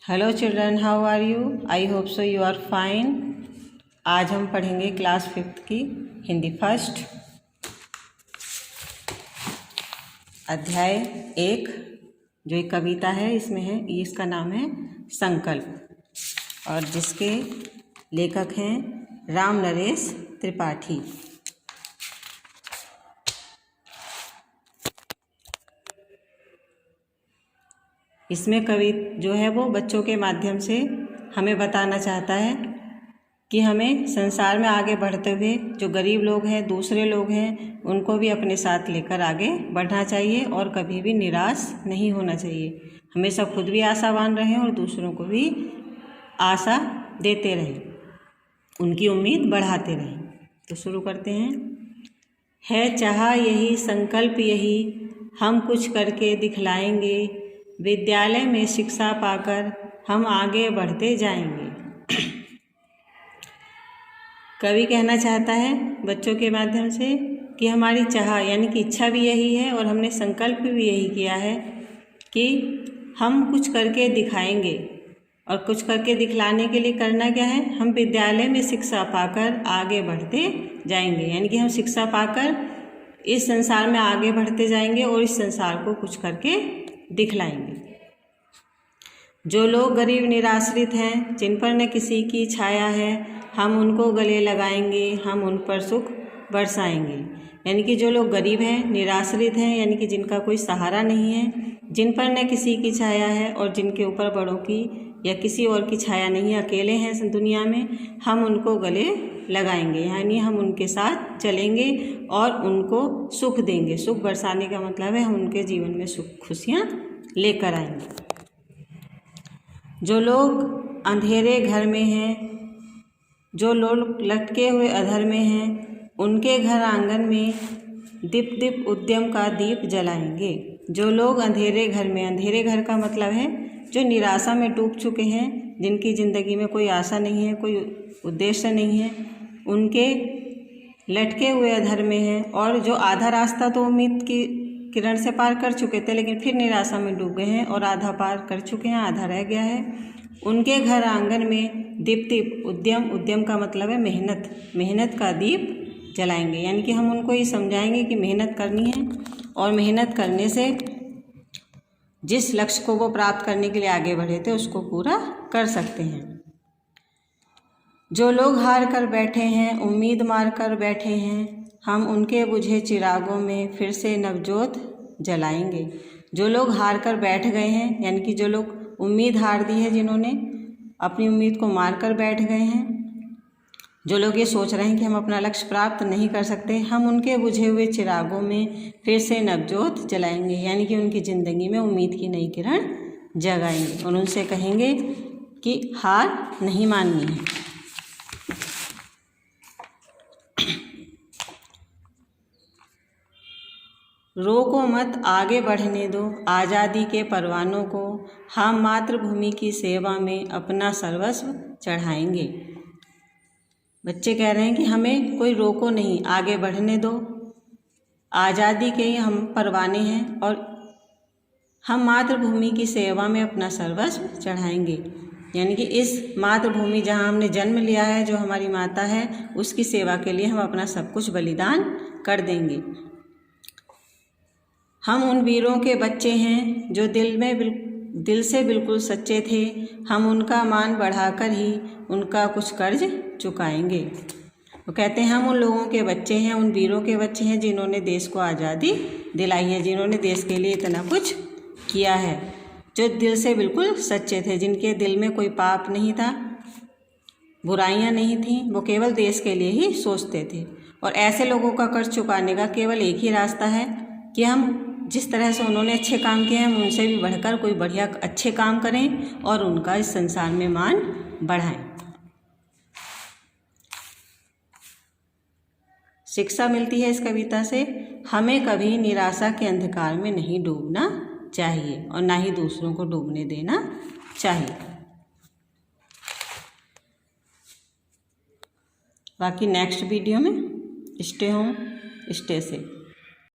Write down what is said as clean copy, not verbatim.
Hello children, how are you? I hope so you are fine. आज हम पढ़ेंगे class 5th की Hindi first, अध्याय 1। जो एक कविता है इसमें है, इसका नाम है संकल्प, और जिसके लेखक हैं राम नरेश त्रिपाठी। इसमें कवि जो है वो बच्चों के माध्यम से हमें बताना चाहता है कि हमें संसार में आगे बढ़ते हुए जो गरीब लोग हैं, दूसरे लोग हैं, उनको भी अपने साथ लेकर आगे बढ़ना चाहिए और कभी भी निराश नहीं होना चाहिए। हमेशा खुद भी आशावान रहें और दूसरों को भी आशा देते रहें, उनकी उम्मीद बढ़ाते रहें। तो शुरू करते हैं। है चाहा यही, संकल्प यही, हम कुछ करके दिखलाएंगे, विद्यालय में शिक्षा पाकर हम आगे बढ़ते जाएंगे। कवि कहना चाहता है बच्चों के माध्यम से कि हमारी चाह यानी कि इच्छा भी यही है और हमने संकल्प भी यही किया है कि हम कुछ करके दिखाएंगे। और कुछ करके दिखलाने के लिए करना क्या है? हम विद्यालय में शिक्षा पाकर आगे बढ़ते जाएंगे, यानी कि हम शिक्षा पाकर इस संसार में आगे बढ़ते जाएंगे और इस संसार को कुछ करके दिखलाएंगे। जो लोग गरीब निराश्रित हैं, जिन पर न किसी की छाया है, हम उनको गले लगाएंगे, हम उन पर सुख बरसाएंगे। यानी कि जो लोग गरीब हैं, निराश्रित हैं, यानी कि जिनका कोई सहारा नहीं है, जिन पर न किसी की छाया है और जिनके ऊपर बड़ों की या किसी और की छाया नहीं, अकेले हैं दुनिया में, हम उनको गले लगाएंगे, यानी हम उनके साथ चलेंगे और उनको सुख देंगे। सुख बरसाने का मतलब है हम उनके जीवन में सुख खुशियाँ लेकर आएंगे। जो लोग अंधेरे घर में हैं, जो लोग लटके हुए अधर में हैं, उनके घर आंगन में दीप दीप उद्यम का दीप जलाएंगे। जो लोग अंधेरे घर में, अंधेरे घर का मतलब है जो निराशा में डूब चुके हैं, जिनकी ज़िंदगी में कोई आशा नहीं है, कोई उद्देश्य नहीं है, उनके लटके हुए अधर में हैं, और जो आधा रास्ता तो उम्मीद की किरण से पार कर चुके थे लेकिन फिर निराशा में डूब गए हैं और आधा पार कर चुके हैं, आधा रह गया है, उनके घर आंगन में दीप दीप उद्यम, उद्यम का मतलब है मेहनत, मेहनत का दीप जलाएंगे। यानी कि हम उनको ये समझाएंगे कि मेहनत करनी है और मेहनत करने से जिस लक्ष्य को वो प्राप्त करने के लिए आगे बढ़े थे उसको पूरा कर सकते हैं। जो लोग हार कर बैठे हैं, उम्मीद मार कर बैठे हैं, हम उनके बुझे चिरागों में फिर से नवजोत जलाएंगे। जो लोग हार कर बैठ गए हैं, यानी कि जो लोग उम्मीद हार दी है, जिन्होंने अपनी उम्मीद को मार कर बैठ गए हैं, जो लोग ये सोच रहे हैं कि हम अपना लक्ष्य प्राप्त नहीं कर सकते, हम उनके बुझे हुए चिरागों में फिर से नवजोत जलाएंगे, यानी कि उनकी ज़िंदगी में उम्मीद की नई किरण जगाएंगे और उनसे कहेंगे कि हार नहीं माननी है। रोको मत, आगे बढ़ने दो आज़ादी के परवानों को, हम मातृभूमि की सेवा में अपना सर्वस्व चढ़ाएंगे। बच्चे कह रहे हैं कि हमें कोई रोको नहीं, आगे बढ़ने दो, आज़ादी के हम परवाने हैं और हम मातृभूमि की सेवा में अपना सर्वस्व चढ़ाएंगे। यानी कि इस मातृभूमि जहाँ हमने जन्म लिया है, जो हमारी माता है, उसकी सेवा के लिए हम अपना सब कुछ बलिदान कर देंगे। हम उन वीरों के बच्चे हैं जो दिल से बिल्कुल सच्चे थे, हम उनका मान बढ़ाकर ही उनका कुछ कर्ज चुकाएंगे। वो कहते हैं हम उन लोगों के बच्चे हैं, उन वीरों के बच्चे हैं जिन्होंने देश को आज़ादी दिलाई है, जिन्होंने देश के लिए इतना कुछ किया है, जो दिल से बिल्कुल सच्चे थे, जिनके दिल में कोई पाप नहीं था, बुराइयां नहीं थीं, वो केवल देश के लिए ही सोचते थे। और ऐसे लोगों का कर्ज चुकाने का केवल एक ही रास्ता है कि हम जिस तरह से उन्होंने अच्छे काम किए हैं, हम उनसे भी बढ़कर कोई बढ़िया अच्छे काम करें और उनका इस संसार में मान बढ़ाएं। शिक्षा मिलती है इस कविता से, हमें कभी निराशा के अंधकार में नहीं डूबना चाहिए और ना ही दूसरों को डूबने देना चाहिए। बाकी नेक्स्ट वीडियो में स्टे होम स्टे सेफ।